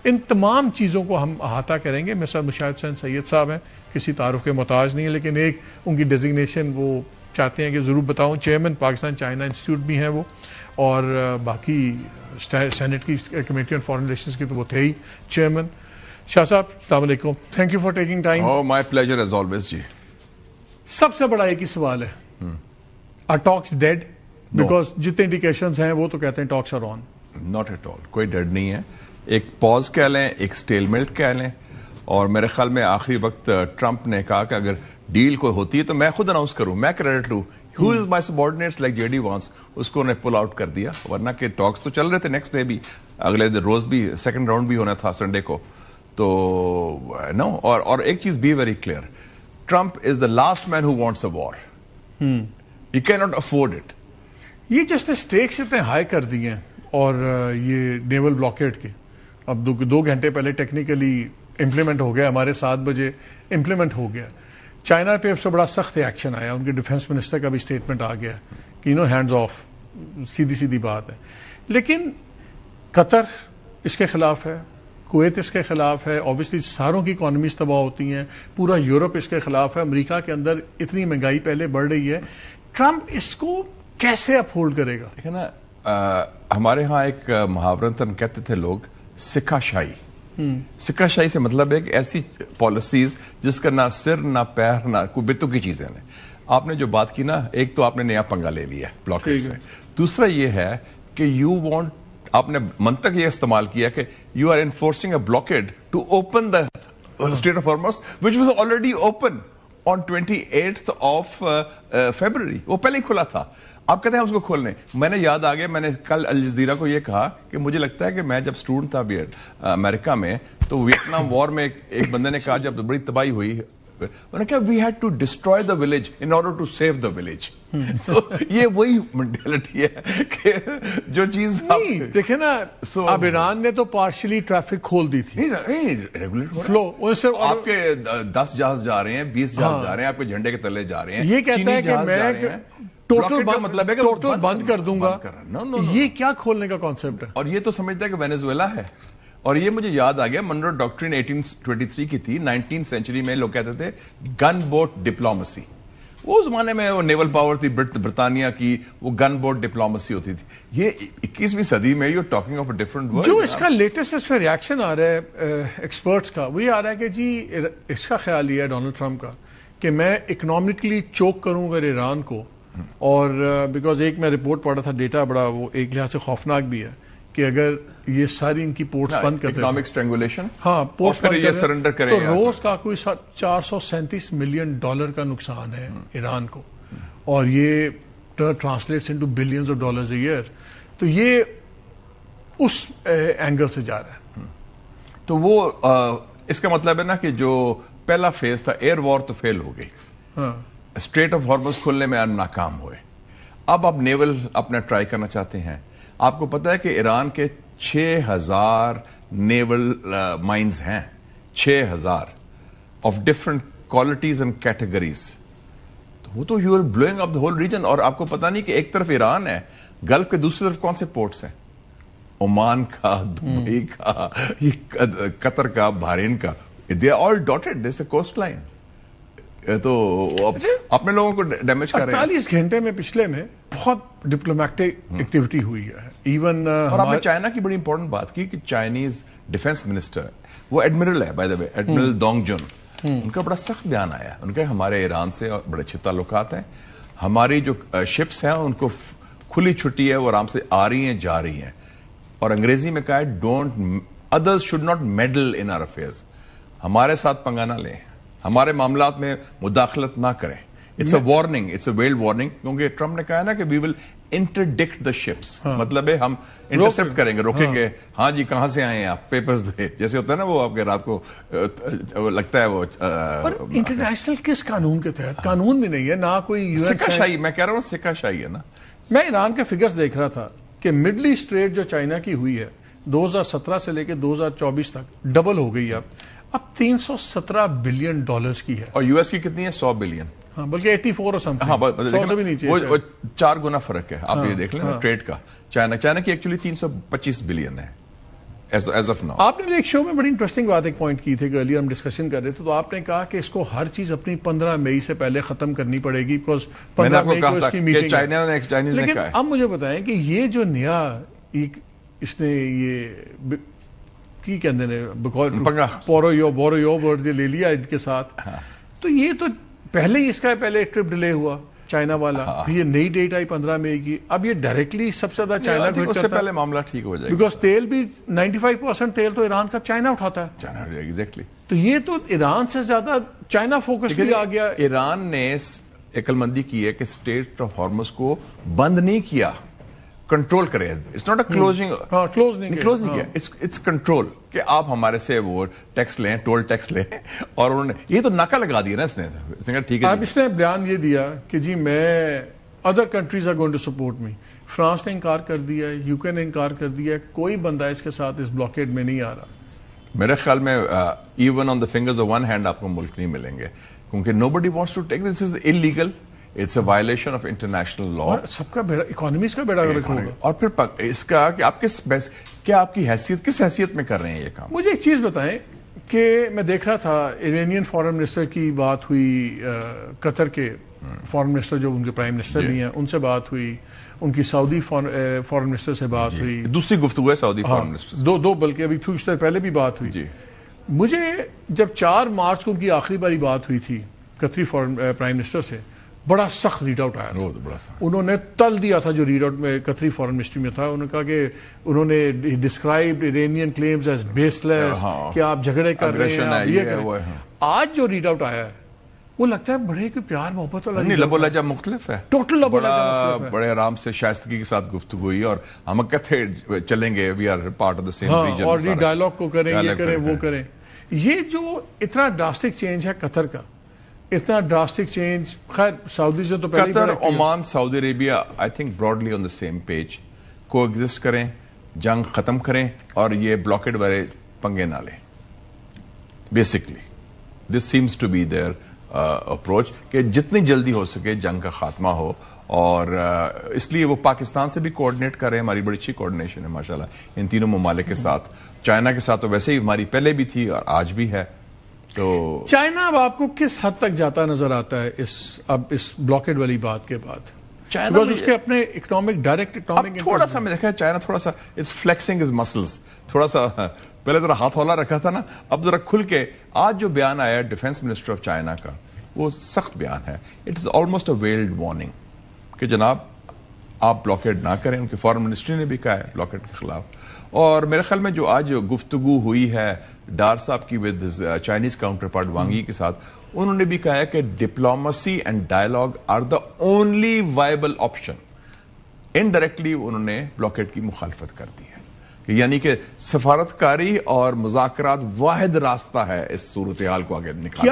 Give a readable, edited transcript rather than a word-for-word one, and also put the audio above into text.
ان تمام چیزوں کو ہم احاطہ کریں گے. میرے ساتھ مشاہد حسین سید صاحب ہیں, کسی تعارف کے محتاج نہیں ہے, لیکن ایک ان کی ڈیزگنیشن وہ چاہتے ہیں کہ ضرور بتاؤں. چیئرمین پاکستان چائنا انسٹیٹیوٹ بھی ہیں وہ, اور باقی سینٹ کی کمیٹی آن فارن ریلیشنز کی تو وہ تھے ہی چیئرمین. شاہ صاحب السلام علیکم, thank you for taking time. My pleasure as always جی. سب سے بڑا ایک ہی سوال ہے, آر ٹاکس ڈیڈ؟ بیکاز جتنے انڈیکیشنز ہیں وہ تو کہتے ہیں talks are on. Not at all, کوئی ڈیڈ نہیں ہے. ایک پاز کہہ لیں, ایک اسٹیل میلٹ کہہ لیں, اور میرے خیال میں آخری وقت ٹرمپ نے کہا کہ اگر ڈیل کوئی ہوتی ہے تو میں خود اناؤنس کروں, میں کریڈٹ لوں. Who is my subordinates like JD Vance, اس کو انہیں پل آؤٹ کر دیا, ورنہ کہ ٹاکس تو چل رہے تھے. نیکسٹ ڈے بھی, اگلے روز بھی سیکنڈ راؤنڈ بھی ہونا تھا سنڈے کو. تو نو, اور ایک چیز be very clear, Trump is the last man who wants a war. He can not afford it. یہ جس نے اسٹیکس اتنے ہائی کر دیے ہیں, اور یہ نیول بلاکیڈ کے اب 2 گھنٹے پہلے ٹیکنیکلی امپلیمنٹ ہو گیا, ہمارے 7 بجے امپلیمنٹ ہو گیا. چائنا پہ اب سے بڑا سخت ایکشن آیا, ان کے ڈیفنس منسٹر کا بھی اسٹیٹمنٹ آ گیا کہ ہینڈز آف, سیدھی بات ہے. لیکن قطر اس کے خلاف ہے, کویت اس کے خلاف ہے, اوبیسلی ساروں کی اکانومیز تباہ ہوتی ہیں, پورا یورپ اس کے خلاف ہے, امریکہ کے اندر اتنی مہنگائی پہلے بڑھ رہی ہے. ٹرمپ اس کو کیسے اپہولڈ کرے گا؟ دیکھیں نا, ہمارے ہاں ایک محاورتاً کہتے تھے لوگ سکہ شاہی. سکہ شاہی سے مطلب ہے کہ ایسی پالیسیز جس کا نہ سر نہ پیر نہ کوئی بتو کی چیزیں ہیں. آپ نے جو بات کی نا, ایک تو آپ نے نیا پنگا لے لیا بلاکیڈ سے. دوسرا یہ ہے کہ یو وانٹ, آپ نے منطق یہ استعمال کیا کہ you are enforcing a blockade to open the strait of Hormuz which was already open on 28th of February. وہ پہلے ہی کھلا تھا. آپ کہتے ہیں اس کو کھولنے. میں نے یاد آ گیا, میں نے کل الجزیرہ کو یہ کہا کہ مجھے لگتا ہے کہ میں جب اسٹوڈنٹ تھا امریکہ میں, تو ویتنام وار میں ایک بندے نے کہا, جب بڑی تباہی ہوئی, انہوں نے کہا we had to destroy the village in order to save the village. تو یہ وہی مینٹیلٹی ہے کہ جو چیز دیکھیں نا, اب ایران نے تو پارشلی ٹریفک کھول دی تھی, فلو آپ کے 10 جہاز جا رہے ہیں, 20 جہاز جا رہے ہیں, آپ کے جھنڈے کے تلے جا رہے ہیں. یہ کہتا ہے کہ میں ٹوٹل بند کر دوں گا. یہ کیا کھولنے کا کانسیپٹ ہے؟ اور یہ تو سمجھتا ہے کہ وینیزویلا ہے. اور یہ مجھے یاد آ گیا, منرو ڈاکٹرین 1823 کی تھی. 19th سینچری میں لوگ کہتے تھے گن بوٹ ڈپلومسی. وہ زمانے میں وہ نیول پاور تھی برطانیہ کی, وہ گن بوٹ ڈپلومسی ہوتی تھی. یہ 21ویں صدی میں you talking of a different world. جو اس کا لیٹسٹ اس پہ ریاکشن آ رہا ہے ایکسپرٹس کا, وہ یہ آ رہا ہے کہ جی اس کا خیال یہ ہے ڈونلڈ ٹرمپ کا کہ میں اکنامکلی چوک کروں اگر ایران کو. اور بیکاز ایک میں رپورٹ پڑھا تھا, ڈیٹا بڑا وہ ایک لحاظ سے خوفناک بھی ہے کہ اگر یہ ساری ان کی پورٹس بند کرتے ہیں, اکنامک اسٹرینگولیشن, ہاں پورٹس بند یہ سرنڈر کریں تو روز کا کوئی $437 ملین کا نقصان ہے ایران کو, اور یہ translates into billions of dollars a year. تو یہ اس اینگل سے جا رہا ہے. تو وہ اس کا مطلب ہے نا کہ جو پہلا فیز تھا ایئر وار تو فیل ہو گئی, اسٹریٹ آف ہارمز کھلنے میں ناکام ہوئے. اب آپ نیول اپنا ٹرائی کرنا چاہتے ہیں. آپ کو پتا ہے کہ ایران کے 6000 نیول مائنز ہیں, 6000 of different qualities and categories. تو وہ تو you are blowing up the whole region. اور آپ کو پتا نہیں کہ ایک طرف ایران ہے, گلف کے دوسری طرف کون سے پورٹس ہیں, عمان کا, دبئی کا, یہ قطر کا, بحرین کا, they are all dotted, this a coast line. تو اپنے لوگوں کو ڈیمیج کر رہے ہیں. 48 گھنٹے میں پچھلے میں بہت ڈپلومیٹک ایکٹیویٹی ہوئی ہے. ایون اور آپ نے چائنا کی بڑی امپورٹنٹ بات کی کہ چائنیز ڈیفنس منسٹر, وہ ایڈمرل ہے بائی دا وے, ایڈمرل دونگ جن, ان کا بڑا سخت بیان آیا. ان کے ہمارے ایران سے بڑے اچھے تعلقات ہیں, ہماری جو شپس ہیں ان کو کھلی چھٹی ہے, وہ آرام سے آ رہی ہیں جا رہی ہیں. اور انگریزی میں کہا ہے don't others should not meddle in our affairs. ہمارے ساتھ پنگا نہ لیں, ہمارے معاملات میں مداخلت نہ کریں. It's a warning, it's a valid warning. کیونکہ ٹرمپ نے کہا ہے نا کہ وی ول انٹرڈکٹ دا شپس, مطلب ہے ہم انٹرسپٹ کریں گے, روکیں گے. ہاں جی کہاں سے آئے ہیں آپ, پیپرز دے, جیسے ہوتا ہے نا وہ آپ کے رات کو لگتا ہے وہ. انٹرنیشنل کس قانون کے تحت؟ قانون بھی نہیں ہے, نہ کوئی سکہ شاہی. میں کہہ رہا ہوں سکہ شاہی ہے نا. میں ایران کے فگرز دیکھ رہا تھا کہ مڈل ایسٹ ٹریڈ جو چائنا کی ہوئی ہے 2017 سے لے کے 2024 تک ڈبل ہو گئی. اب $317 بلین کی ہے. اور یو ایس کی کتنی ہے؟ 100 بلین. ہاں بلکہ 84 اور سم تھنگ. 100 سے بھی نیچے. 4 گنا فرق ہے. آپ یہ دیکھ لیں ٹریڈ کا. چائنا کی ایکچولی 325 بلین ہے. As of now. آپ نے ایک شو میں بڑی انٹرسٹنگ بات ایک پوائنٹ کی تھی کہ ارلیئر ہم ڈسکشن کر رہے تھے، تو آپ نے کہا کہ اس کو ہر چیز اپنی 15 مئی سے پہلے ختم کرنی پڑے گی، بیکاز میں نے 15 آپ کو مئی کو کہا اس تھا کی کہ میٹنگ ہے. چائنیز نے لیکن کہا ہے. اب مجھے بتائیں کہ یہ جو نیا اس نے یہ کی کہتے ہیں بورو یو ورڈ لے لیا ان کے ساتھ، تو یہ تو پہلے ہی اس کا پہلے ٹرپ ڈیلے ہوا چائنا والا، پھر یہ نئی ڈیٹ آئی 15 مئی کی، اب یہ ڈائریکٹلی سب سے زیادہ چائنا کو ہٹ اس سے کرتا ہے پہلے معاملہ ٹھیک ہو جائے گا. بیکاز تیل بھی 95% تیل تو ایران کا چائنا اٹھاتا ہے، چائنا ایگزیکٹلی. تو یہ تو ایران سے زیادہ چائنا فوکس بھی آ گیا. ایران نے عقل مندی کی ہے کہ اسٹریٹ آف ہارمز کو بند نہیں کیا، کنٹرول کرے. It's not a closing, close نہیں کیا، اٹس کنٹرول کہ آپ ہمارے سے وہ ٹیکس لیں، ٹول ٹیکس لیں. اور انہوں نے یہ تو ناکہ لگا دیا نا اس نے کہا ٹھیک ہے. اب اس نے بیان یہ دیا کہ جی میں other countries are going to support me. France نے انکار کر دیا ہے، یو کے نے انکار کر دیا ہے، کوئی بندہ اس کے ساتھ اس بلاکیڈ میں نہیں آ رہا. میرے خیال میں even on the fingers of one hand آپ کو ملک نہیں ملیں گے، کیونکہ nobody wants to take this. Is illegal, it's a violation of international law. اور سب کا بیڑا، اکانومیز کا بیڑا غرق ہوگا. اور پھر اس کا کہ آپ کیا آپ کی حیثیت کس حیثیت میں کر رہے ہیں یہ کام. مجھے ایک چیز بتائیں کہ میں دیکھ رہا تھا ایرانین فارن منسٹر کی بات ہوئی، قطر کے فارن منسٹر جو ان کے پرائم منسٹر بھی ہیں ان سے بات ہوئی، ان کی سعودی فارن منسٹر سے بات ہوئی، دوسری گفتگو ہے سعودی فارن منسٹر دو بلکہ ابھی کچھ دیر پہلے بھی بات ہوئی. مجھے جب 4 مارچ کو ان کی آخری باری بات ہوئی تھی قطری پرائم منسٹر سے، بڑا سخت ریڈ آؤٹ آیا. انہوں نے تل دیا تھا جو ریڈ آؤٹ میں قطری فارن منسٹری میں تھا. انہوں نے کہا کہ انہوں نے ڈسکرائب ایرانین کلیمز ایز بیس لیس، کہ آپ جھگڑے کر رہے ہیں، آپ یہ کر رہے ہیں. آج جو ریڈ آؤٹ آیا ہے وہ لگتا ہے بڑے کہ پیار محبت والا. لب و لہجہ مختلف ہے، ٹوٹل لب و لہجہ مختلف ہے. بڑے آرام سے شائستگی کے ساتھ گفتگو ہوئی اور ہم کہتے چلیں گے we are part of the same region, اور یہ ڈائلاگ کو کریں، یہ کریں، وہ کریں. یہ جو اتنا ڈراسٹک چینج ہے قطر کا، اتنا ڈراسٹک چینج، خیر سعودی سے تو پہلے Qatar, Oman, Saudi Arabia I think broadly on the same page, coexist کریں، جنگ ختم کریں اور یہ بلاکیڈ والے پنگے نہ لیں. Basically this seems to be their approach کہ جتنی جلدی ہو سکے جنگ کا خاتمہ ہو. اور اس لیے وہ پاکستان سے بھی کوآرڈینیٹ کر رہے ہیں. ہماری بڑی اچھی کوآرڈینیشن ہے ماشاءاللہ ان تینوں ممالک کے ساتھ. چائنا کے ساتھ تو ویسے ہی ہماری پہلے بھی تھی اور آج بھی ہے. تو چائنا اب آپ کو کس حد تک جاتا نظر آتا ہے اس بلاکیڈ والی بات کے بعد؟ چائنا اس کے اپنے ڈائریکٹ اکنامک تھوڑا سا میں دیکھا چائنا تھوڑا سا اٹس فلیکسنگ ہز مسلز، تھوڑا سا پہلے ذرا ہاتھ ہولا رکھا تھا نا، اب ذرا کھل کے. آج جو بیان آیا ڈیفنس منسٹر آف چائنا کا وہ سخت بیان ہے. It is almost a valid warning کہ جناب آپ بلاکیڈ نہ کریں. ان کے فارن منسٹری نے بھی کہا ہے بلاکیڈ کے خلاف. اور میرے خیال میں جو آج گفتگو ہوئی ہے ڈار صاحب کی with Chinese counterpart Wang Yi کے ساتھ، انہوں نے بھی کہا ہے کہ diplomacy and dialogue are the only viable option. Indirectly انہوں نے بلاکیڈ کی مخالفت کر دی ہے، یعنی کہ سفارتکاری اور مذاکرات واحد راستہ ہے اس صورتحال کو آگے نکالنے